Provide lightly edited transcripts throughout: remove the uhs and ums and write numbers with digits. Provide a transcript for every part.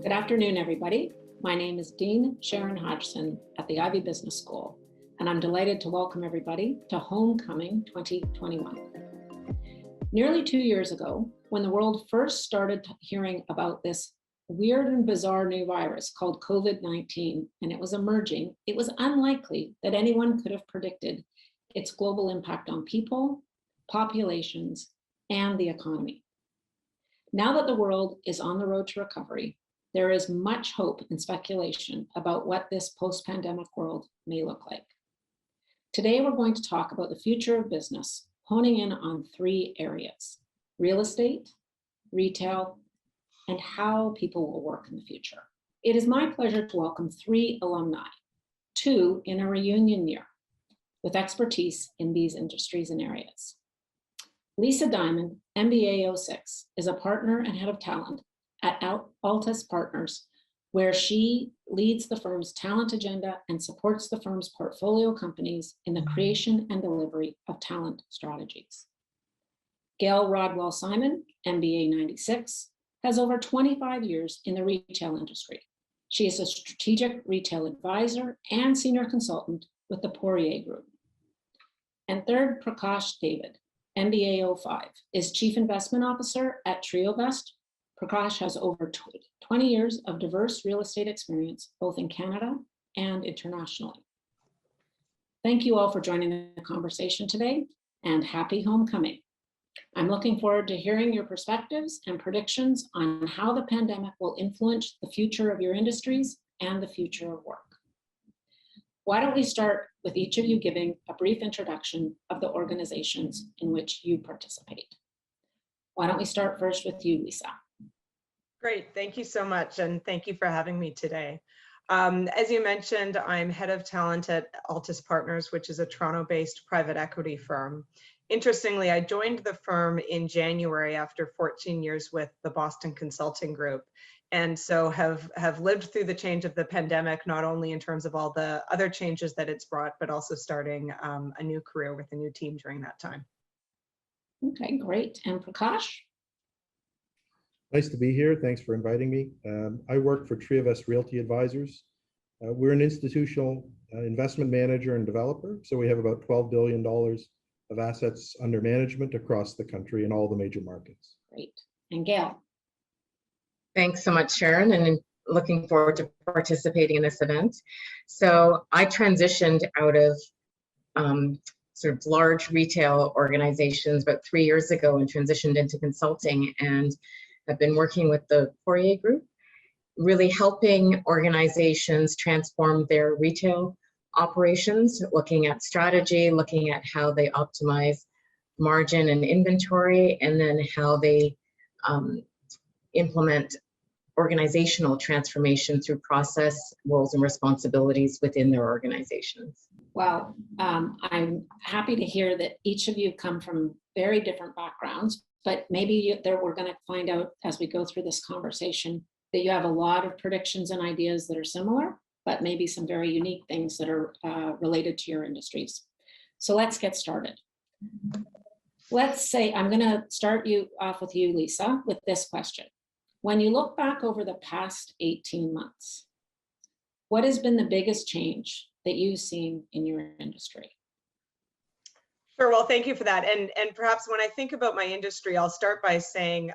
Good afternoon, everybody. My name is Dean Sharon Hodgson at the Ivey Business School, and I'm delighted to welcome everybody to Homecoming 2021. Nearly 2 years ago, when the world first started hearing about this weird and bizarre new virus called COVID-19, and it was emerging, it was unlikely that anyone could have predicted its global impact on people, populations, and the economy. Now that the world is on the road to recovery, there is much hope and speculation about what this post-pandemic world may look like. Today, we're going to talk about the future of business, honing in on 3 areas: real estate, retail, and how people will work in the future. It is my pleasure to welcome 3 alumni, 2 in a reunion year, with expertise in these industries and areas. Lisa Dymond, MBA 06, is a partner and head of talent at Altas Partners, where she leads the firm's talent agenda and supports the firm's portfolio companies in the creation and delivery of talent strategies. Gail Rodwell-Simon, MBA 96, has over 25 years in the retail industry. She is a strategic retail advisor and senior consultant with the Poirier Group. And third, Prakash David, MBA 05, is Chief Investment Officer at Triovest. Prakash has over 20 years of diverse real estate experience, both in Canada and internationally. Thank you all for joining the conversation today, and happy homecoming. I'm looking forward to hearing your perspectives and predictions on how the pandemic will influence the future of your industries and the future of work. Why don't we start with each of you giving a brief introduction of the organizations in which you participate. Why don't we start first with you, Lisa? Great, thank you so much, and thank you for having me today. As you mentioned, I'm head of talent at Altas Partners, which is a Toronto-based private equity firm. Interestingly, I joined the firm in January after 14 years with the Boston Consulting Group, and so have lived through the change of the pandemic, not only in terms of all the other changes that it's brought, but also starting a new career with a new team during that time. Okay, great. And Prakash? Nice to be here. Thanks for inviting me. I work for Triovest Realty Advisors. We're an institutional investment manager and developer, so we have about $12 billion of assets under management across the country in all the major markets. Great. And Gail? Thanks so much, Sharon, and looking forward to participating in this event. So I transitioned out of sort of large retail organizations about 3 years ago and transitioned into consulting, and I've been working with the Poirier Group, really helping organizations transform their retail operations, looking at strategy, looking at how they optimize margin and inventory, and then how they implement organizational transformation through process, roles, and responsibilities within their organizations. Well, I'm happy to hear that each of you come from very different backgrounds, but maybe we're going to find out as we go through this conversation that you have a lot of predictions and ideas that are similar, but maybe some very unique things that are related to your industries. So let's get started. Let's say, I'm going to start you off with you, Lisa, with this question. When you look back over the past 18 months, what has been the biggest change that you've seen in your industry? Sure, well, thank you for that. And perhaps when I think about my industry, I'll start by saying,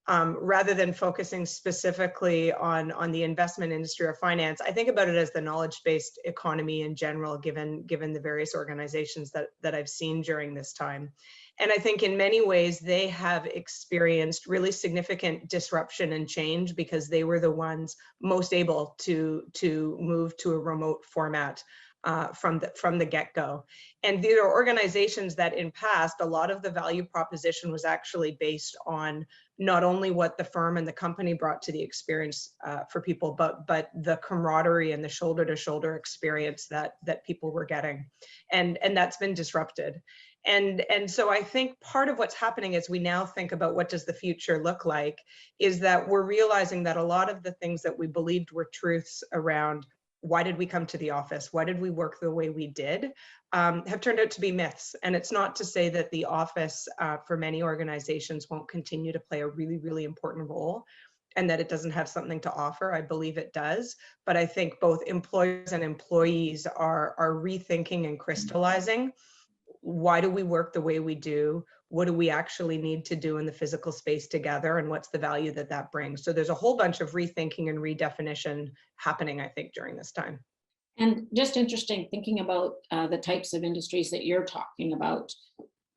rather than focusing specifically on the investment industry or finance, I think about it as the knowledge-based economy in general, given the various organizations that I've seen during this time. And I think in many ways, they have experienced really significant disruption and change because they were the ones most able to move to a remote format from the get-go. And these are organizations that in past, a lot of the value proposition was actually based on not only what the firm and the company brought to the experience for people, but the camaraderie and the shoulder-to-shoulder experience that people were getting. And that's been disrupted. And so I think part of what's happening as we now think about what does the future look like is that we're realizing that a lot of the things that we believed were truths around why did we come to the office, why did we work the way we did, have turned out to be myths. And it's not to say that the office for many organizations won't continue to play a really, really important role. and that it doesn't have something to offer. I believe it does, but I think both employers and employees are rethinking and crystallizing. Why do we work the way we do? What do we actually need to do in the physical space together? And what's the value that that brings? So there's a whole bunch of rethinking and redefinition happening, I think, during this time. And just interesting, thinking about the types of industries that you're talking about,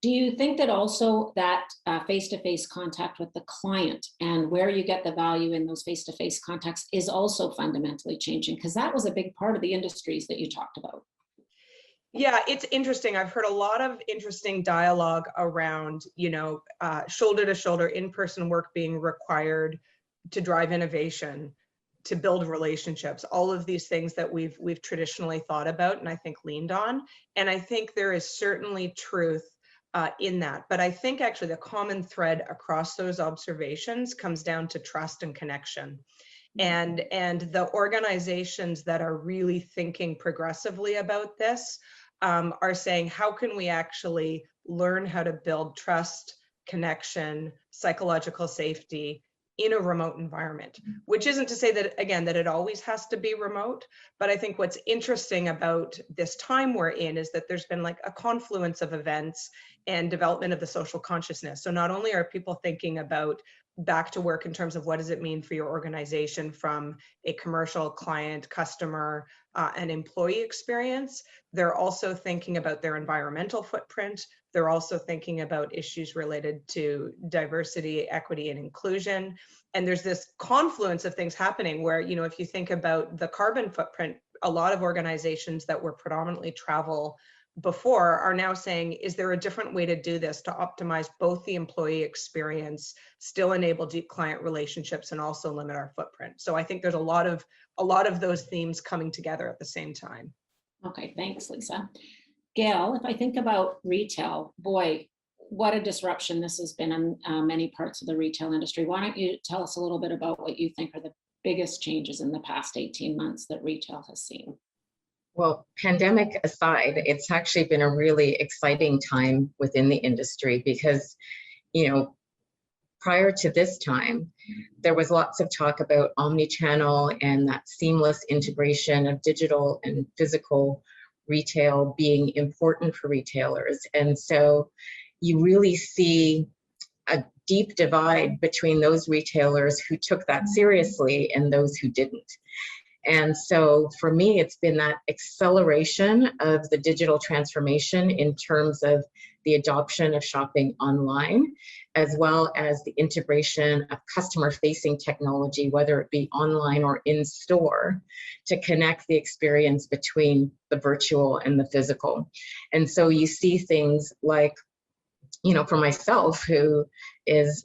do you think that also that face-to-face contact with the client and where you get the value in those face-to-face contacts is also fundamentally changing? Because that was a big part of the industries that you talked about. Yeah, it's interesting. I've heard a lot of interesting dialogue around, shoulder to shoulder in-person work being required to drive innovation, to build relationships, all of these things that we've traditionally thought about and I think leaned on. And I think there is certainly truth in that. But I think actually the common thread across those observations comes down to trust and connection. And the organizations that are really thinking progressively about this are saying, how can we actually learn how to build trust, connection, psychological safety in a remote environment? Which isn't to say that, again, that it always has to be remote, but I think what's interesting about this time we're in is that there's been like a confluence of events and development of the social consciousness. So not only are people thinking about back to work in terms of what does it mean for your organization from a commercial client, customer, and employee experience, they're also thinking about their environmental footprint. They're also thinking about issues related to diversity, equity, and inclusion. And there's this confluence of things happening where, if you think about the carbon footprint, a lot of organizations that were predominantly travel before are now saying, is there a different way to do this to optimize both the employee experience, still enable deep client relationships, and also limit our footprint? So I think there's a lot of those themes coming together at the same time. Okay, thanks, Lisa. Gail, if I think about retail, boy, what a disruption this has been in many parts of the retail industry. Why don't you tell us a little bit about what you think are the biggest changes in the past 18 months that retail has seen? Well, pandemic aside, it's actually been a really exciting time within the industry because, prior to this time, there was lots of talk about omni-channel and that seamless integration of digital and physical retail being important for retailers. And so you really see a deep divide between those retailers who took that seriously and those who didn't. And so for me, it's been that acceleration of the digital transformation in terms of the adoption of shopping online, as well as the integration of customer-facing technology, whether it be online or in store, to connect the experience between the virtual and the physical. And so you see things like, for myself, who is,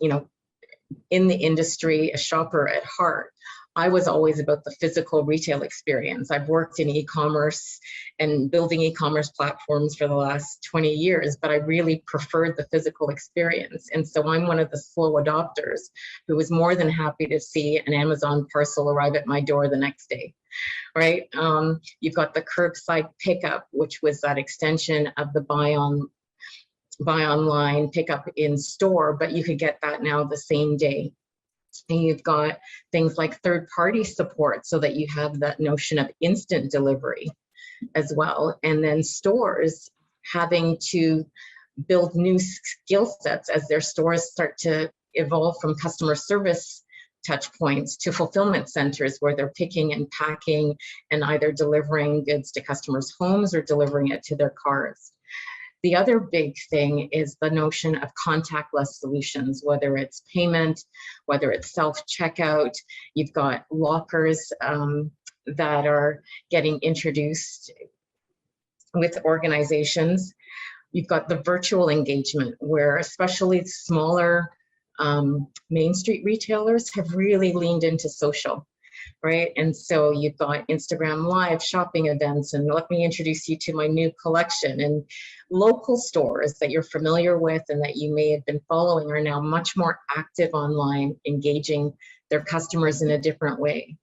in the industry, a shopper at heart, I was always about the physical retail experience. I've worked in e-commerce and building e-commerce platforms for the last 20 years, but I really preferred the physical experience. And so I'm one of the slow adopters who was more than happy to see an Amazon parcel arrive at my door the next day, right? You've got the curbside pickup, which was that extension of the buy online, pick up in store, but you could get that now the same day. And you've got things like third-party support so that you have that notion of instant delivery as well. And then stores having to build new skill sets as their stores start to evolve from customer service touch points to fulfillment centers where they're picking and packing and either delivering goods to customers' homes or delivering it to their cars. The other big thing is the notion of contactless solutions, whether it's payment, whether it's self-checkout. You've got lockers that are getting introduced with organizations. You've got the virtual engagement where especially smaller Main Street retailers have really leaned into social. Right, and so you've got Instagram Live shopping events, and let me introduce you to my new collection. And local stores that you're familiar with and that you may have been following are now much more active online, engaging their customers in a different way.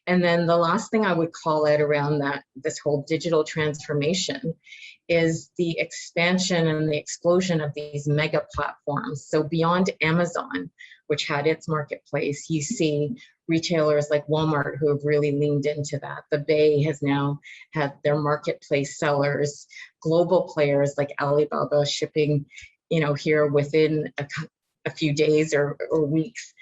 And then the last thing I would call out around this whole digital transformation is the expansion and the explosion of these mega platforms. So beyond Amazon, which had its marketplace. You see retailers like Walmart who have really leaned into that. The Bay has now had their marketplace sellers, global players like Alibaba shipping, here within a few days or weeks.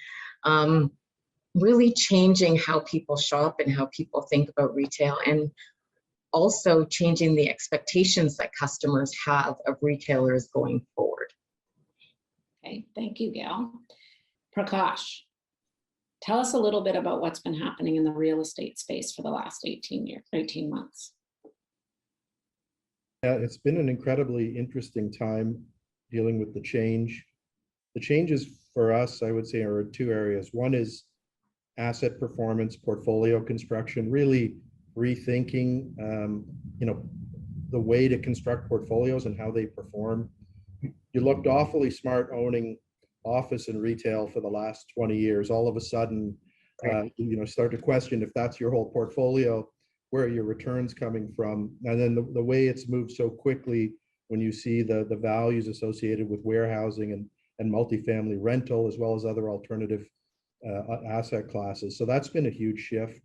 Really changing how people shop and how people think about retail, and also changing the expectations that customers have of retailers going forward. Okay, thank you, Gail. Prakash, tell us a little bit about what's been happening in the real estate space for the last 18 months. Yeah, it's been an incredibly interesting time dealing with the change. The changes for us, I would say, are in two areas. One is asset performance, portfolio construction, really rethinking, the way to construct portfolios and how they perform. You looked awfully smart owning office and retail for the last 20 years. All of a sudden, start to question if that's your whole portfolio, where are your returns coming from? And then the way it's moved so quickly when you see the values associated with warehousing and multifamily rental, as well as other alternative asset classes. So that's been a huge shift.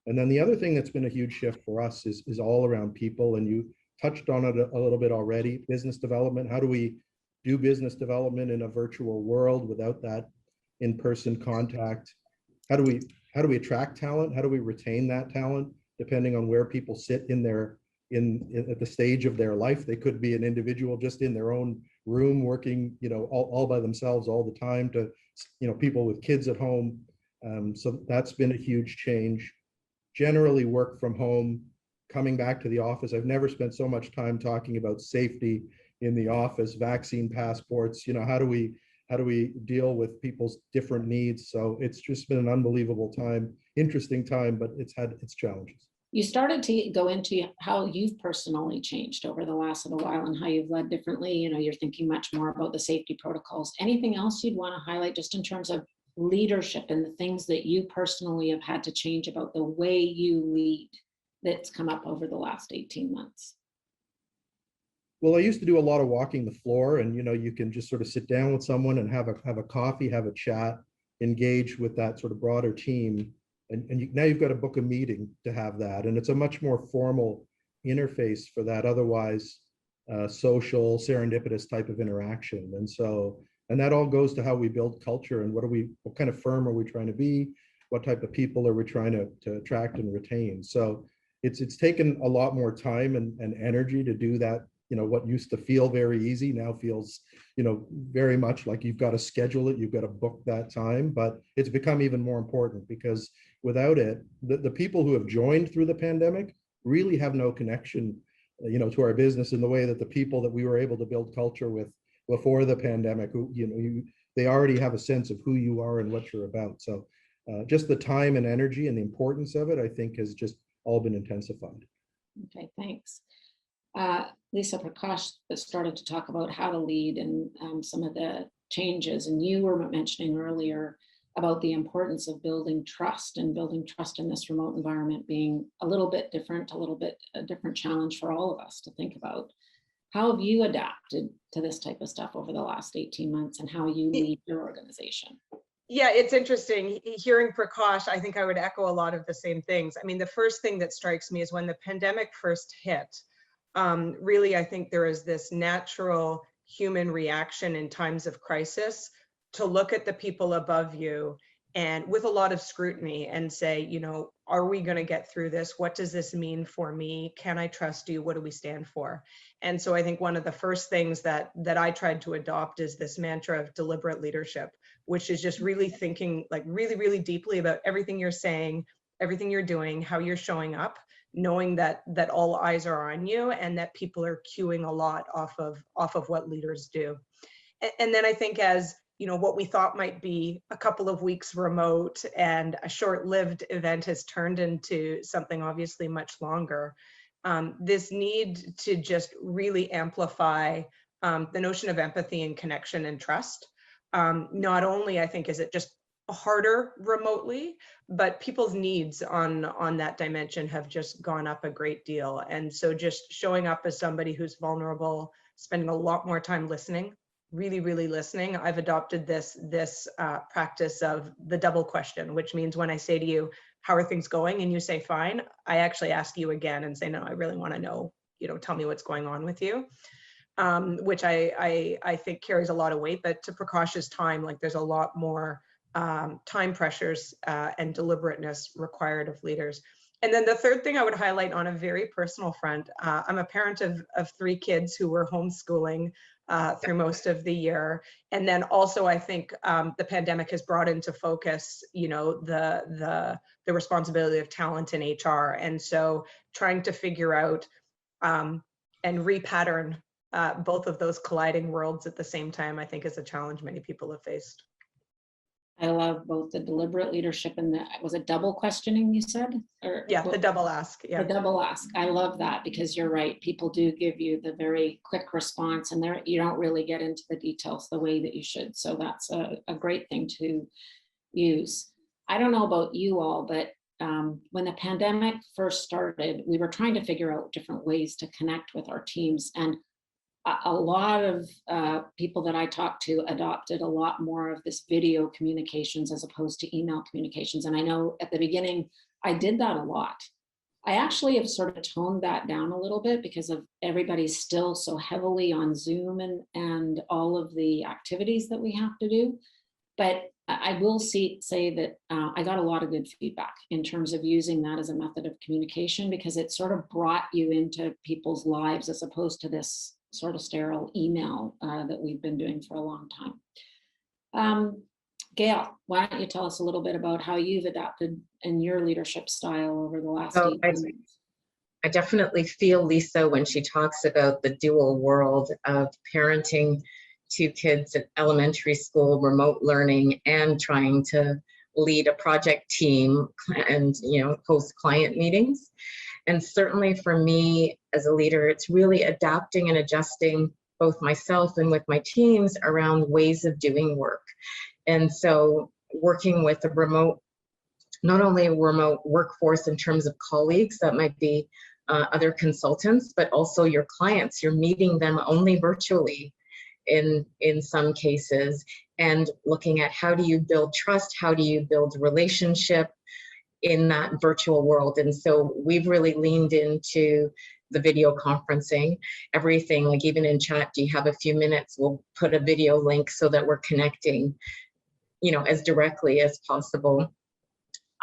And then the other thing that's been a huge shift for us is all around people. And you touched on it a little bit already, business development. How do we do business development in a virtual world without that in-person contact? How do we attract talent? How do we retain that talent, depending on where people sit at the stage of their life? They could be an individual just in their own room working, all by themselves all the time, to, people with kids at home. So that's been a huge change. Generally work from home, coming back to the office. I've never spent so much time talking about safety in the office, vaccine passports, how do we deal with people's different needs? So it's just been an unbelievable time, interesting time, but it's had its challenges. You started to go into how you've personally changed over the last little while and how you've led differently. You're thinking much more about the safety protocols. Anything else you'd want to highlight just in terms of leadership and the things that you personally have had to change about the way you lead that's come up over the last 18 months? Well, I used to do a lot of walking the floor, and you can just sort of sit down with someone and have a coffee, have a chat, engage with that sort of broader team. And now you've got to book a meeting to have that. And it's a much more formal interface for that otherwise social, serendipitous type of interaction. And that all goes to how we build culture and what kind of firm are we trying to be? What type of people are we trying to attract and retain? So it's taken a lot more time and energy to do that. What used to feel very easy now feels, very much like you've got to schedule it, you've got to book that time, but it's become even more important because without it, the people who have joined through the pandemic really have no connection, to our business in the way that the people that we were able to build culture with before the pandemic, who, they already have a sense of who you are and what you're about. So just the time and energy and the importance of it, I think, has just all been intensified. Okay, thanks. Lisa, Prakash started to talk about how to lead and some of the changes, and you were mentioning earlier about the importance of building trust in this remote environment being a little bit different, a different challenge for all of us to think about. How have you adapted to this type of stuff over the last 18 months and how you lead your organization? Yeah, it's interesting. Hearing Prakash, I think I would echo a lot of the same things. I mean, the first thing that strikes me is when the pandemic first hit, really, I think there is this natural human reaction in times of crisis to look at the people above you and with a lot of scrutiny and say, are we going to get through this? What does this mean for me? Can I trust you? What do we stand for? And so I think one of the first things that I tried to adopt is this mantra of deliberate leadership, which is just really thinking like really, really deeply about everything you're saying, everything you're doing, how you're showing up, knowing that all eyes are on you and that people are cueing a lot off of what leaders do. And then I think as what we thought might be a couple of weeks remote and a short-lived event has turned into something obviously much longer. This need to just really amplify the notion of empathy and connection and trust. Not only, I think, is it just harder remotely, but people's needs on that dimension have just gone up a great deal. And so just showing up as somebody who's vulnerable, spending a lot more time listening really, really listening, I've adopted this practice of the double question, which means when I say to you, how are things going? And you say, fine, I actually ask you again and say, no, I really want to know, tell me what's going on with you. Which I think carries a lot of weight, but to Prakash's time, like there's a lot more time pressures and deliberateness required of leaders. And then the third thing I would highlight on a very personal front, I'm a parent of 3 kids who were homeschooling through most of the year. And then also I think the pandemic has brought into focus, the responsibility of talent in HR. And so trying to figure out and repattern both of those colliding worlds at the same time, I think is a challenge many people have faced. I love both the deliberate leadership and was it double questioning you said? Or yeah, the double ask. Yeah, the double ask. I love that because you're right. People do give you the very quick response and you don't really get into the details the way that you should. So that's a great thing to use. I don't know about you all, but when the pandemic first started, we were trying to figure out different ways to connect with our teams, and a lot of people that I talked to adopted a lot more of this video communications as opposed to email communications. And I know at the beginning, I did that a lot. I actually have sort of toned that down a little bit because of everybody's still so heavily on Zoom and all of the activities that we have to do. But I will say that I got a lot of good feedback in terms of using that as a method of communication, because it sort of brought you into people's lives as opposed to this sort of sterile email that we've been doing for a long time. Gail, why don't you tell us a little bit about how you've adapted in your leadership style over the last 8 months? I definitely feel Lisa when she talks about the dual world of parenting 2 kids at elementary school, remote learning, and trying to lead a project team and host client meetings. And certainly for me as a leader, it's really adapting and adjusting both myself and with my teams around ways of doing work. And so working with a remote, not only a remote workforce in terms of colleagues that might be other consultants, but also your clients, you're meeting them only virtually in some cases, and looking at how do you build trust, how do you build relationship in that virtual world. And so we've really leaned into the video conferencing, everything, like even in chat, do you have a few minutes? We'll put a video link so that we're connecting, as directly as possible,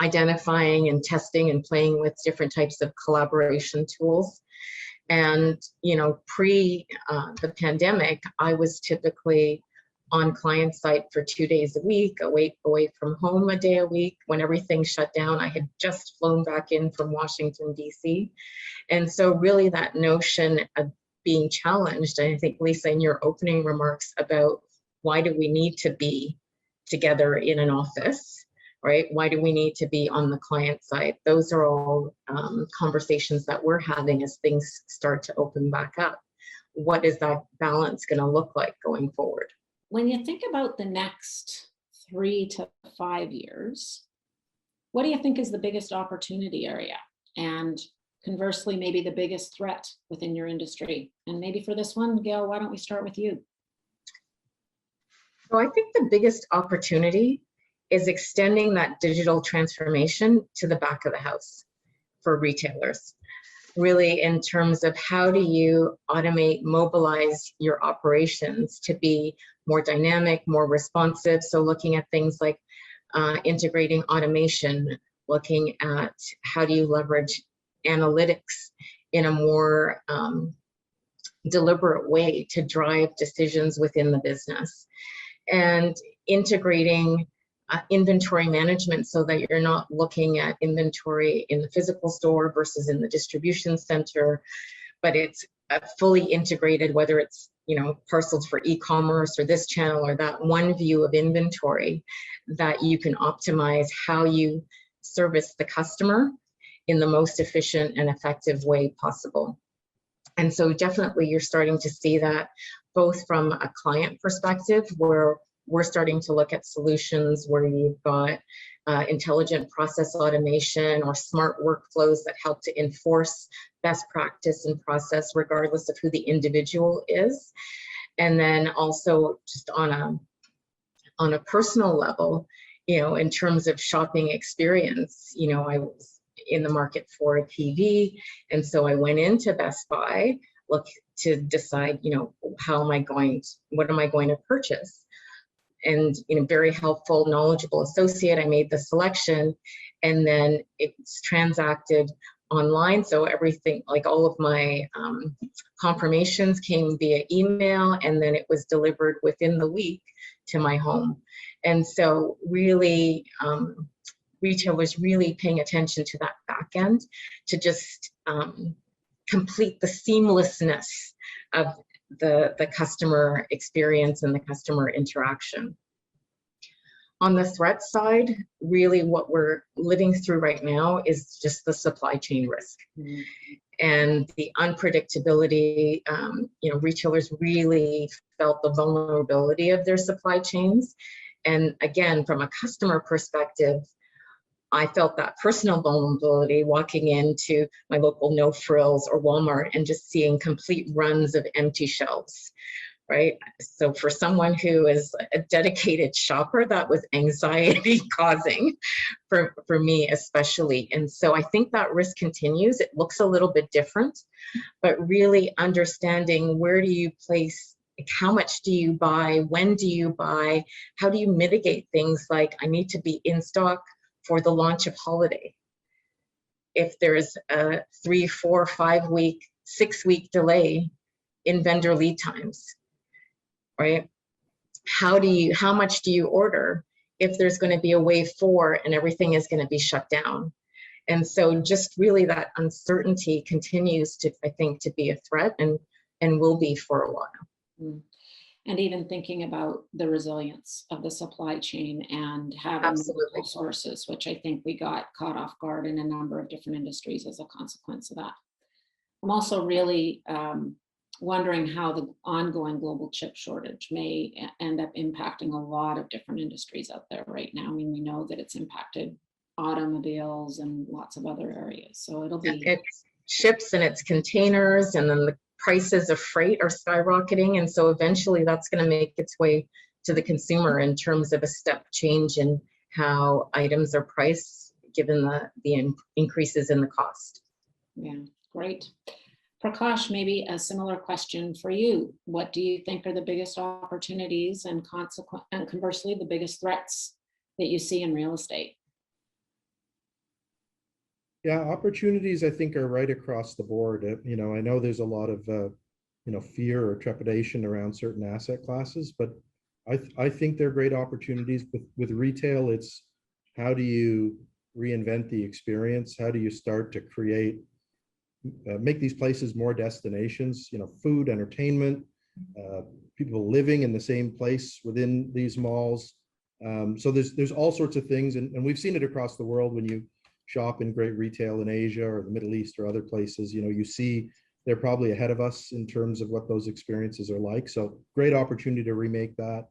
identifying and testing and playing with different types of collaboration tools. And, pre the pandemic, I was typically on client site for 2 days a week, away from home a day a week. When everything shut down, I had just flown back in from Washington, D.C. And so really that notion of being challenged, and I think Lisa, in your opening remarks about why do we need to be together in an office, right? Why do we need to be on the client side? Those are all conversations that we're having as things start to open back up. What is that balance going to look like going forward? When you think about the next 3 to 5 years, what do you think is the biggest opportunity area? And conversely, maybe the biggest threat within your industry? And maybe for this one, Gail, why don't we start with you? So I think the biggest opportunity is extending that digital transformation to the back of the house for retailers. Really in terms of how do you automate, mobilize your operations to be more dynamic, more responsive. So looking at things like integrating automation, looking at how do you leverage analytics in a more deliberate way to drive decisions within the business, and integrating inventory management so that you're not looking at inventory in the physical store versus in the distribution center, but it's fully integrated, whether it's parcels for e-commerce or this channel or that one view of inventory, that you can optimize how you service the customer in the most efficient and effective way possible. And so definitely you're starting to see that both from a client perspective, where we're starting to look at solutions where you've got intelligent process automation or smart workflows that help to enforce best practice and process regardless of who the individual is. And then also just on a personal level, in terms of shopping experience, I was in the market for a TV. And so I went into Best Buy, look to decide, what am I going to purchase? And, very helpful, knowledgeable associate, I made the selection, and then it's transacted online. So everything, like all of my confirmations came via email, and then it was delivered within the week to my home. And so really, retail was really paying attention to that back end to just complete the seamlessness of the customer experience and the customer interaction. On the threat side, really what we're living through right now is just the supply chain risk. Mm-hmm. And the unpredictability. Retailers really felt the vulnerability of their supply chains. And again, from a customer perspective, I felt that personal vulnerability walking into my local No Frills or Walmart and just seeing complete runs of empty shelves, right? So for someone who is a dedicated shopper, that was anxiety causing for me especially. And so I think that risk continues. It looks a little bit different, but really understanding where do you place, how much do you buy, when do you buy, how do you mitigate things like I need to be in stock for the launch of holiday. If there's a 3, 4, 5 week, 6 week delay in vendor lead times, right? How much do you order if there's going to be a wave 4 and everything is going to be shut down? And so just really that uncertainty continues to, I think, to be a threat and will be for a while. Mm. And even thinking about the resilience of the supply chain and having multiple sources, which I think we got caught off guard in a number of different industries as a consequence of that. I'm also really wondering how the ongoing global chip shortage may end up impacting a lot of different industries out there right now. I mean, we know that it's impacted automobiles and lots of other areas. So it'll be... It's ships and it's containers, and then the prices of freight are skyrocketing, and so eventually that's going to make its way to the consumer in terms of a step change in how items are priced given the increases in the cost. Yeah, great. Prakash, maybe a similar question for you. What do you think are the biggest opportunities and conversely the biggest threats that you see in real estate? Yeah, opportunities I think are right across the board. I know there's a lot of fear or trepidation around certain asset classes, but I think they're great opportunities. With retail, it's how do you reinvent the experience? How do you start to create, make these places more destinations? Food, entertainment, people living in the same place within these malls. So there's all sorts of things, and we've seen it across the world when you shop in great retail in Asia or the Middle East or other places. You see they're probably ahead of us in terms of what those experiences are like. So great opportunity to remake that.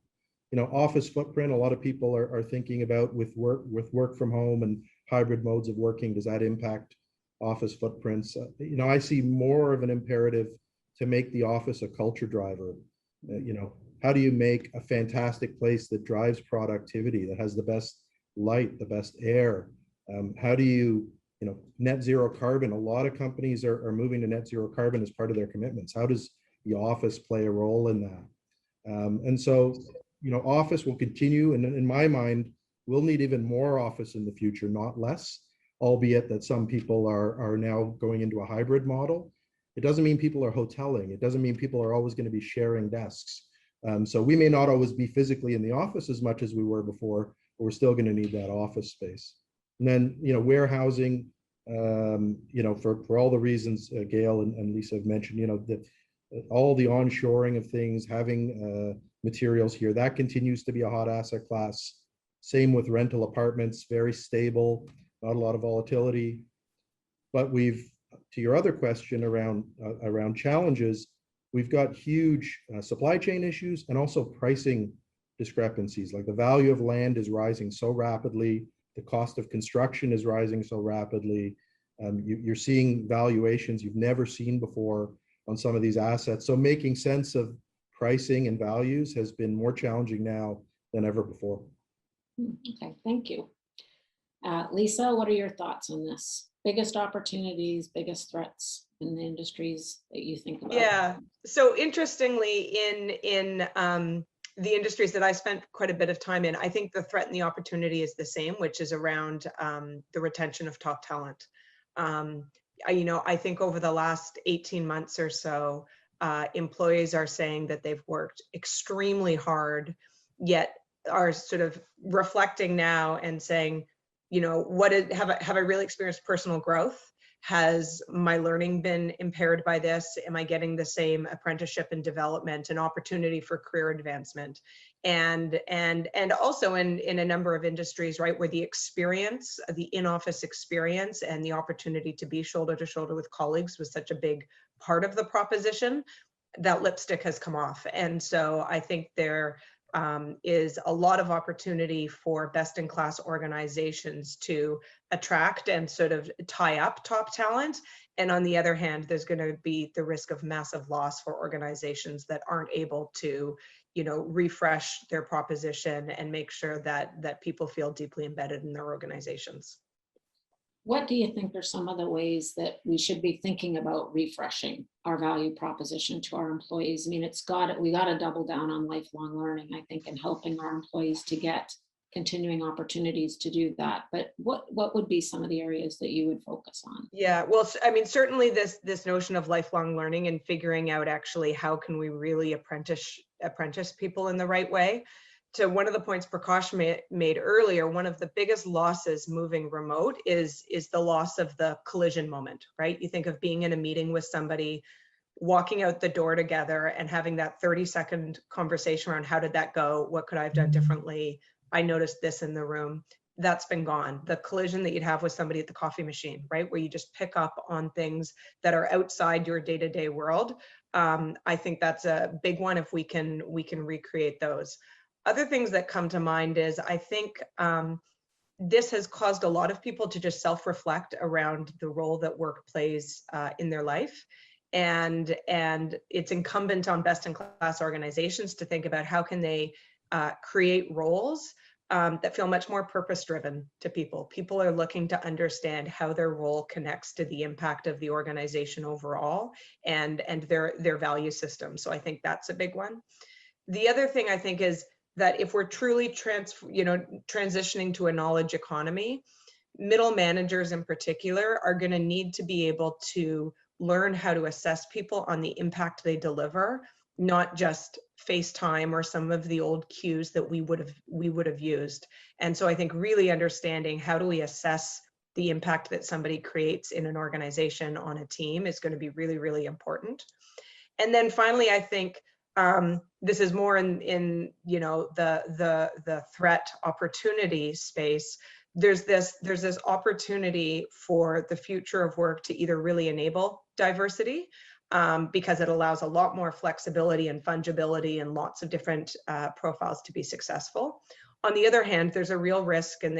Office footprint, a lot of people are thinking about with work from home and hybrid modes of working, does that impact office footprints? I see more of an imperative to make the office a culture driver. How do you make a fantastic place that drives productivity, that has the best light, the best air? How do you, net zero carbon? A lot of companies are moving to net zero carbon as part of their commitments. How does the office play a role in that? And so, office will continue, and in my mind, we'll need even more office in the future, not less, albeit that some people are now going into a hybrid model. It doesn't mean people are hoteling. It doesn't mean people are always going to be sharing desks. So we may not always be physically in the office as much as we were before, but we're still going to need that office space. And then, warehousing, for all the reasons Gail and Lisa have mentioned, all the onshoring of things, having materials here, that continues to be a hot asset class. Same with rental apartments, very stable, not a lot of volatility. But to your other question around challenges, we've got huge supply chain issues and also pricing discrepancies. Like the value of land is rising so rapidly. The cost of construction is rising so rapidly. You're seeing valuations you've never seen before on some of these assets. So making sense of pricing and values has been more challenging now than ever before. Okay, thank you. Lisa, what are your thoughts on this? Biggest opportunities, biggest threats in the industries that you think about? Yeah. So interestingly, in the industries that I spent quite a bit of time in, I think the threat and the opportunity is the same, which is around the retention of top talent. I think over the last 18 months or so, employees are saying that they've worked extremely hard, yet are sort of reflecting now and saying, have I really experienced personal growth? Has my learning been impaired by this? Am I getting the same apprenticeship and development and opportunity for career advancement? And also in a number of industries, right, where the experience, the in-office experience and the opportunity to be shoulder to shoulder with colleagues was such a big part of the proposition, that lipstick has come off. And so I think there is a lot of opportunity for best-in-class organizations to attract and sort of tie up top talent. And on the other hand, there's going to be the risk of massive loss for organizations that aren't able to, refresh their proposition and make sure that people feel deeply embedded in their organizations. What do you think are some of the ways that we should be thinking about refreshing our value proposition to our employees? I mean, we got to double down on lifelong learning, I think, and helping our employees to get continuing opportunities to do that. But what would be some of the areas that you would focus on? Yeah, well, I mean, certainly this notion of lifelong learning and figuring out actually how can we really apprentice people in the right way. To one of the points Prakash made earlier, one of the biggest losses moving remote is the loss of the collision moment, right? You think of being in a meeting with somebody, walking out the door together and having that 30-second conversation around how did that go? What could I have done differently? I noticed this in the room. That's been gone. The collision that you'd have with somebody at the coffee machine, right? Where you just pick up on things that are outside your day-to-day world. I think that's a big one if we can recreate those. Other things that come to mind is I think this has caused a lot of people to just self-reflect around the role that work plays in their life. And it's incumbent on best-in-class organizations to think about how can they create roles that feel much more purpose-driven to people. People are looking to understand how their role connects to the impact of the organization overall and their value system. So I think that's a big one. The other thing I think is that if we're truly transitioning to a knowledge economy, middle managers in particular are going to need to be able to learn how to assess people on the impact they deliver, not just FaceTime or some of the old cues that we would have used. And so I think really understanding how do we assess the impact that somebody creates in an organization on a team is going to be really, really important. And then finally, I think this is more in the threat opportunity space. There's this opportunity for the future of work to either really enable diversity because it allows a lot more flexibility and fungibility and lots of different profiles to be successful. On the other hand, there's a real risk, and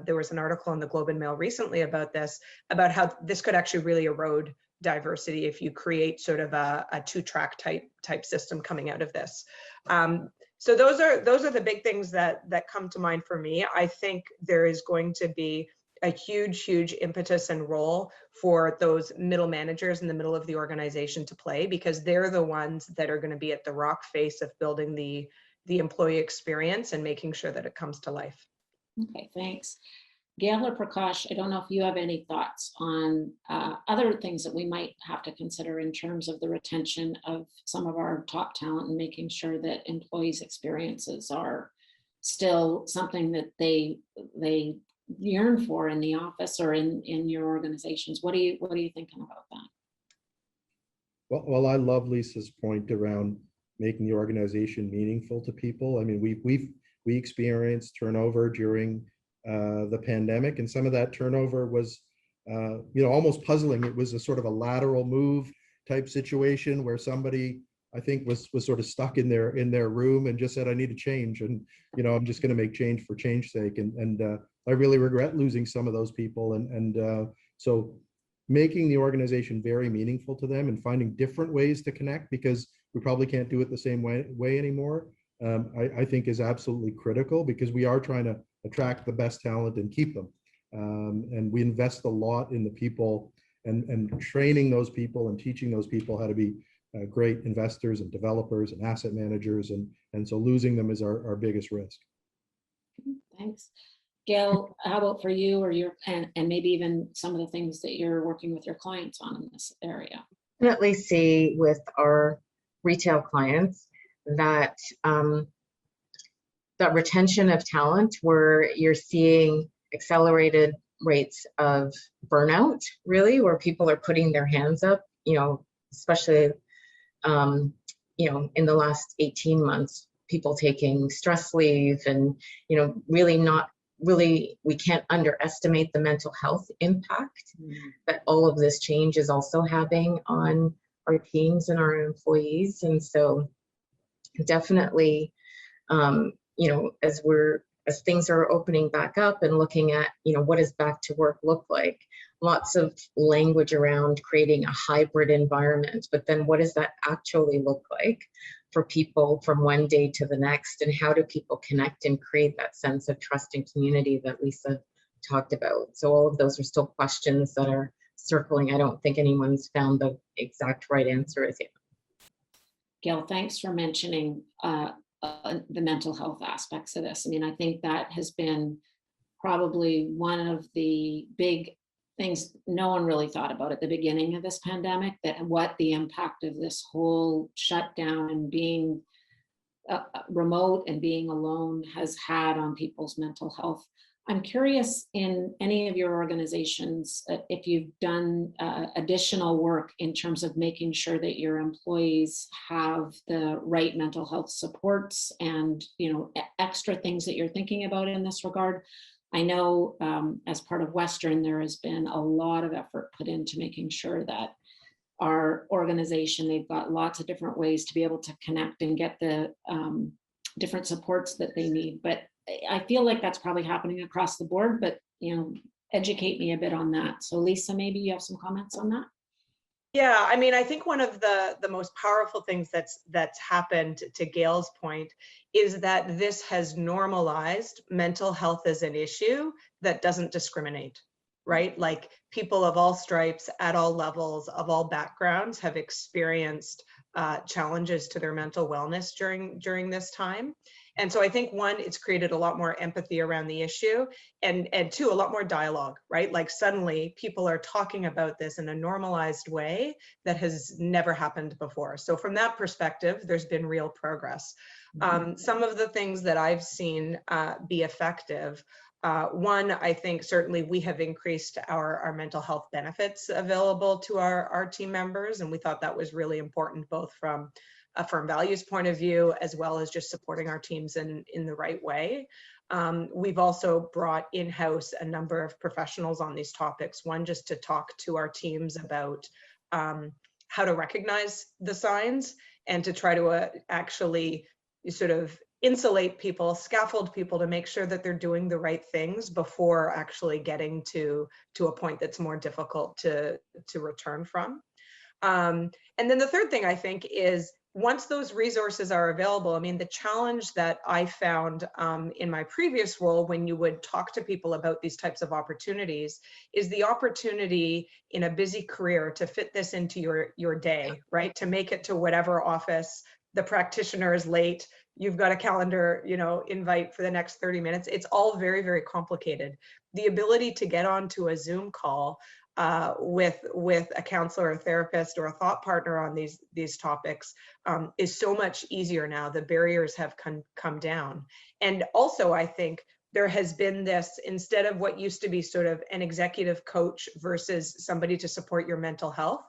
there was an article in the Globe and Mail recently about this, about how this could actually really erode diversity if you create sort of a two-track type system coming out of this. So those are the big things that come to mind for me. I think there is going to be a huge impetus and role for those middle managers in the middle of the organization to play, because they're the ones that are going to be at the rock face of building the employee experience and making sure that it comes to life. Okay, thanks. Gail or Prakash, I don't know if you have any thoughts on other things that we might have to consider in terms of the retention of some of our top talent and making sure that employees' experiences are still something that they yearn for in the office or in your organizations. What are you thinking about that? Well, I love Lisa's point around making the organization meaningful to people. I mean, we experienced turnover during the pandemic, and some of that turnover was almost puzzling. It was a sort of a lateral move type situation where somebody, I think, was sort of stuck in their room and just said, I need to change, and I'm just going to make change for change's sake. And I really regret losing some of those people. And so making the organization very meaningful to them and finding different ways to connect, because we probably can't do it the same way anymore, I think is absolutely critical, because we are trying to attract the best talent and keep them. And we invest a lot in the people and training those people and teaching those people how to be great investors and developers and asset managers. And so losing them is our biggest risk. Thanks. Gail, how about for you, or and maybe even some of the things that you're working with your clients on in this area? Definitely see with our retail clients that that retention of talent, where you're seeing accelerated rates of burnout, really, where people are putting their hands up, especially in the last 18 months, people taking stress leave, and we can't underestimate the mental health impact that all of this change is also having on our teams and our employees. And so definitely, as things are opening back up and looking at, what does back to work look like? Lots of language around creating a hybrid environment, but then what does that actually look like for people from one day to the next? And how do people connect and create that sense of trust and community that Lisa talked about? So all of those are still questions that are circling. I don't think anyone's found the exact right answer as yet. Gail, thanks for mentioning the mental health aspects of this. I mean, I think that has been probably one of the big things no one really thought about at the beginning of this pandemic, that what the impact of this whole shutdown and being remote and being alone has had on people's mental health. I'm curious, in any of your organizations, if you've done additional work in terms of making sure that your employees have the right mental health supports and extra things that you're thinking about in this regard. I know as part of Western, there has been a lot of effort put into making sure that our organization, they've got lots of different ways to be able to connect and get the different supports that they need. But I feel like that's probably happening across the board, but educate me a bit on that. So Lisa, maybe you have some comments on that? Yeah, I mean, I think one of the most powerful things that's happened, to Gail's point, is that this has normalized mental health as an issue that doesn't discriminate, right? Like, people of all stripes, at all levels, of all backgrounds, have experienced challenges to their mental wellness during this time. And so I think, one, it's created a lot more empathy around the issue, and two, a lot more dialogue, right? Like, suddenly people are talking about this in a normalized way that has never happened before. So from that perspective, there's been real progress. Some of the things that I've seen be effective, one, I think certainly we have increased our mental health benefits available to our team members, and we thought that was really important, both from a firm values point of view, as well as just supporting our teams in the right way. We've also brought in-house a number of professionals on these topics. One, just to talk to our teams about how to recognize the signs, and to try to actually sort of insulate people, scaffold people, to make sure that they're doing the right things before actually getting to a point that's more difficult to return from. And then the third thing, I think, is once those resources are available, I mean, the challenge that I found in my previous role, when you would talk to people about these types of opportunities, is the opportunity in a busy career to fit this into your day, right? To make it to whatever office, the practitioner is late, you've got a calendar, invite for the next 30 minutes. It's all very, very complicated. The ability to get onto a Zoom call with a counselor, a therapist, or a thought partner on these topics is so much easier now. The barriers have come down. And also, I think there has been this, instead of what used to be sort of an executive coach versus somebody to support your mental health,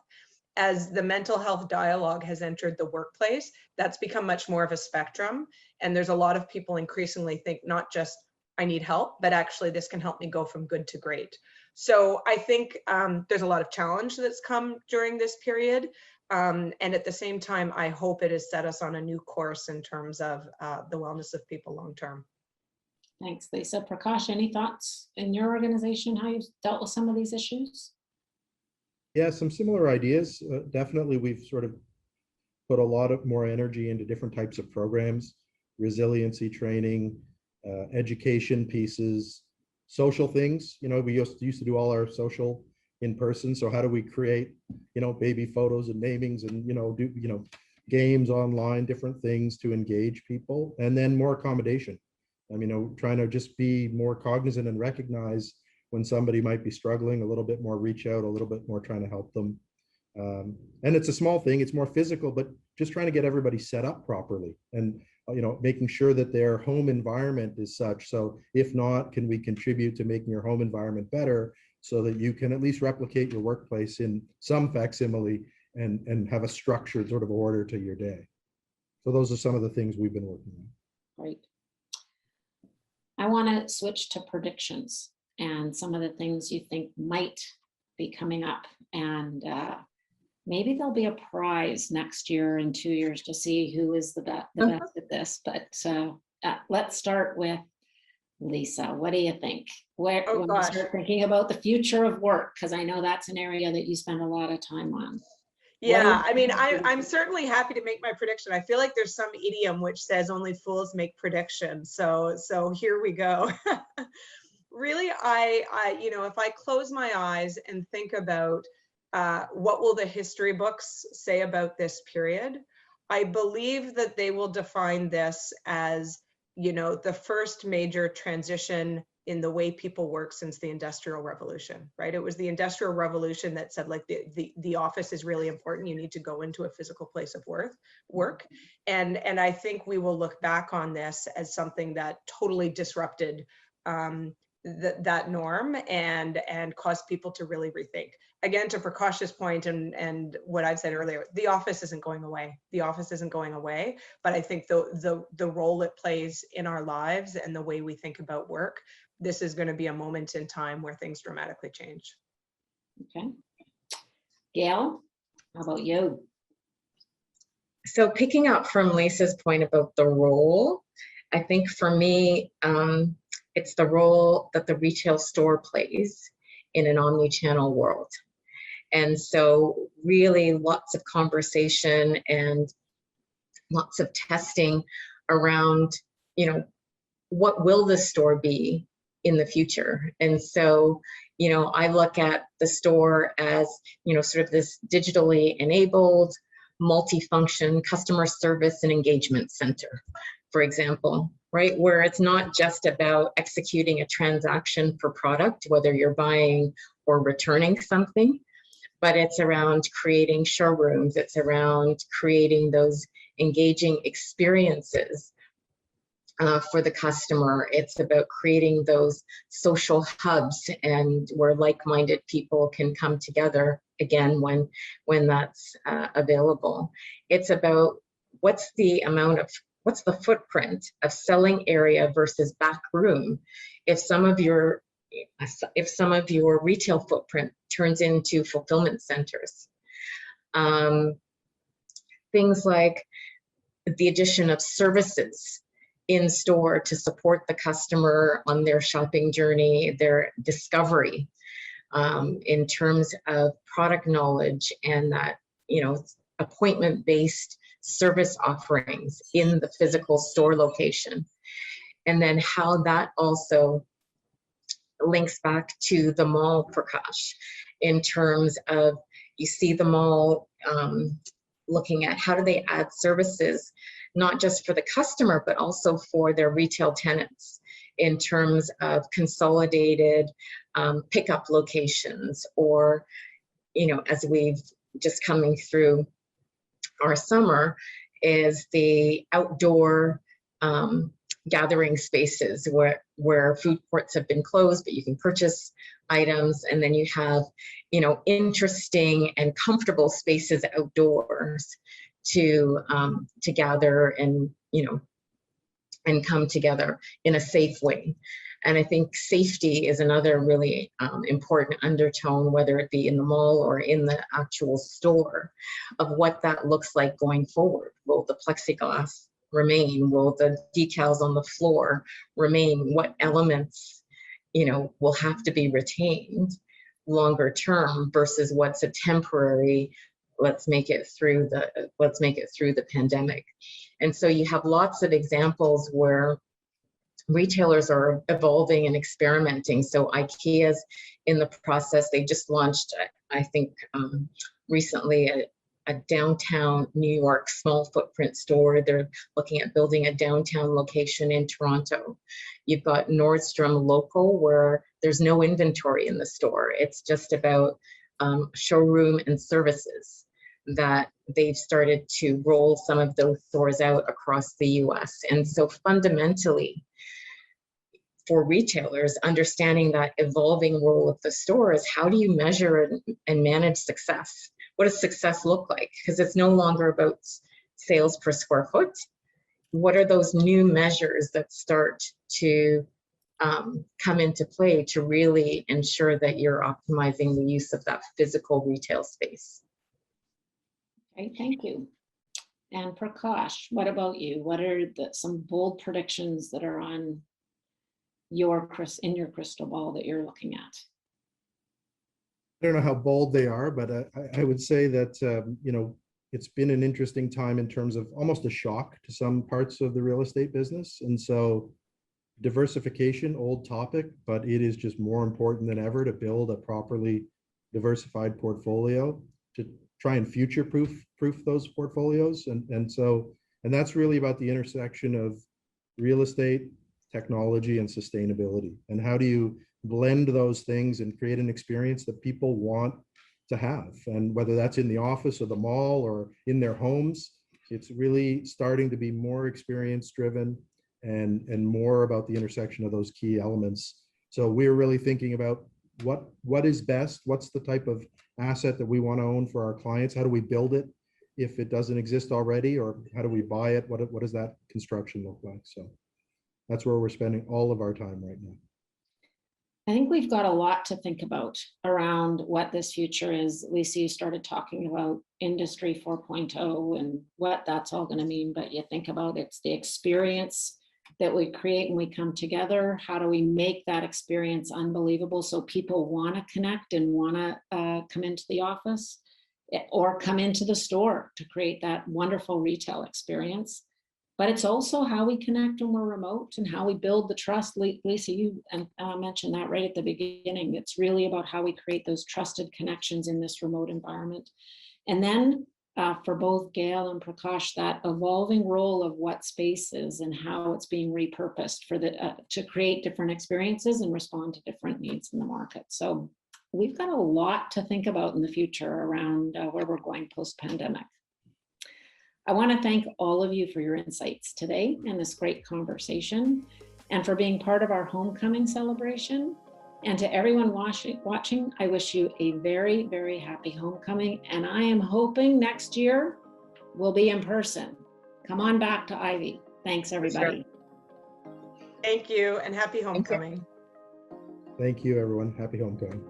as the mental health dialogue has entered the workplace, that's become much more of a spectrum. And there's a lot of people increasingly think not just, I need help, but actually this can help me go from good to great. So I think there's a lot of challenge that's come during this period. And at the same time, I hope it has set us on a new course in terms of the wellness of people long term. Thanks, Lisa. Prakash, any thoughts in your organization, how you've dealt with some of these issues? Yeah, some similar ideas. Definitely, we've sort of put a lot of more energy into different types of programs, resiliency training, education pieces, social things. You know, we used to do all our social in person. So how do we create, baby photos and namings and, do, games online, different things to engage people, and then more accommodation. Trying to just be more cognizant and recognize when somebody might be struggling a little bit more, reach out a little bit more, trying to help them. And it's a small thing, it's more physical, but just trying to get everybody set up properly and, making sure that their home environment is such. So if not, can we contribute to making your home environment better so that you can at least replicate your workplace in some facsimile and have a structured sort of order to your day. So those are some of the things we've been working on. Right. I want to switch to predictions and some of the things you think might be coming up. And maybe there'll be a prize next year and 2 years to see who is the best at this. But let's start with Lisa. What do you think? When you start thinking about the future of work, because I know that's an area that you spend a lot of time on. Yeah, I'm certainly happy to make my prediction. I feel like there's some idiom which says only fools make predictions. So here we go. Really, if I close my eyes and think about what will the history books say about this period, I believe that they will define this as, the first major transition in the way people work since the Industrial Revolution, right? It was the Industrial Revolution that said, like, the office is really important. You need to go into a physical place of work. And I think we will look back on this as something that totally disrupted that norm and caused people to really rethink. Again, to Prakash's point and what I've said earlier, the office isn't going away. The office isn't going away, but I think the role it plays in our lives and the way we think about work, this is going to be a moment in time where things dramatically change. Okay. Gail, how about you? So picking up from Lisa's point about the role, I think for me, it's the role that the retail store plays in an omni-channel world. And so really lots of conversation and lots of testing around, what will the store be in the future? And so, I look at the store as, sort of this digitally enabled, multifunction customer service and engagement center, for example, right? Where it's not just about executing a transaction for product, whether you're buying or returning something, but it's around creating showrooms. It's around creating those engaging experiences for the customer. It's about creating those social hubs and where like-minded people can come together again when that's available. It's about what's the footprint of selling area versus back room. If some of your retail footprint turns into fulfillment centers, things like the addition of services in store to support the customer on their shopping journey, their discovery, in terms of product knowledge and that, appointment-based service offerings in the physical store location. And then how that also links back to the mall, Prakash, in terms of, you see the mall looking at how do they add services, not just for the customer, but also for their retail tenants in terms of consolidated pickup locations, or, as we've just coming through our summer, is the outdoor gathering spaces where food courts have been closed, but you can purchase items, and then you have, interesting and comfortable spaces outdoors to gather and, and come together in a safe way. And I think safety is another really important undertone, whether it be in the mall or in the actual store, of what that looks like going forward. Will the plexiglass remain? Will the decals on the floor remain? What elements, will have to be retained longer term versus what's a temporary let's make it through the pandemic. And so you have lots of examples where retailers are evolving and experimenting. So IKEA's in the process. They just launched, I think, recently a downtown New York small footprint store. They're looking at building a downtown location in Toronto. You've got Nordstrom Local, where there's no inventory in the store. It's just about showroom and services, that they've started to roll some of those stores out across the US. And so fundamentally, for retailers, understanding that evolving role of the store is, how do you measure and manage success? What does success look like? Because it's no longer about sales per square foot. What are those new measures that start to come into play to really ensure that you're optimizing the use of that physical retail space? Okay, thank you. And Prakash, what about you? What are some bold predictions that are on in your crystal ball that you're looking at? I don't know how bold they are, but I would say that, it's been an interesting time in terms of almost a shock to some parts of the real estate business. And so diversification, old topic, but it is just more important than ever to build a properly diversified portfolio to try and future-proof those portfolios. And that's really about the intersection of real estate, technology, and sustainability. And how do you blend those things and create an experience that people want to have? And whether that's in the office or the mall or in their homes, it's really starting to be more experience driven and more about the intersection of those key elements. So we're really thinking about what is best, what's the type of asset that we want to own for our clients, how do we build it if it doesn't exist already, or how do we buy it, what does that construction look like? So that's where we're spending all of our time right now. I think we've got a lot to think about around what this future is. Lisa, you started talking about Industry 4.0 and what that's all going to mean, but you think about it's the experience that we create when we come together. How do we make that experience unbelievable so people want to connect and want to come into the office or come into the store to create that wonderful retail experience? But it's also how we connect when we're remote and how we build the trust. Lisa, you mentioned that right at the beginning. It's really about how we create those trusted connections in this remote environment. And then for both Gail and Prakash, that evolving role of what space is and how it's being repurposed for to create different experiences and respond to different needs in the market. So we've got a lot to think about in the future around where we're going post-pandemic. I want to thank all of you for your insights today and this great conversation, and for being part of our homecoming celebration. And to everyone watching, I wish you a very, very happy homecoming. And I am hoping next year we'll be in person. Come on back to Ivey. Thanks, everybody. Thank you, and happy homecoming. Thank you, everyone. Happy homecoming.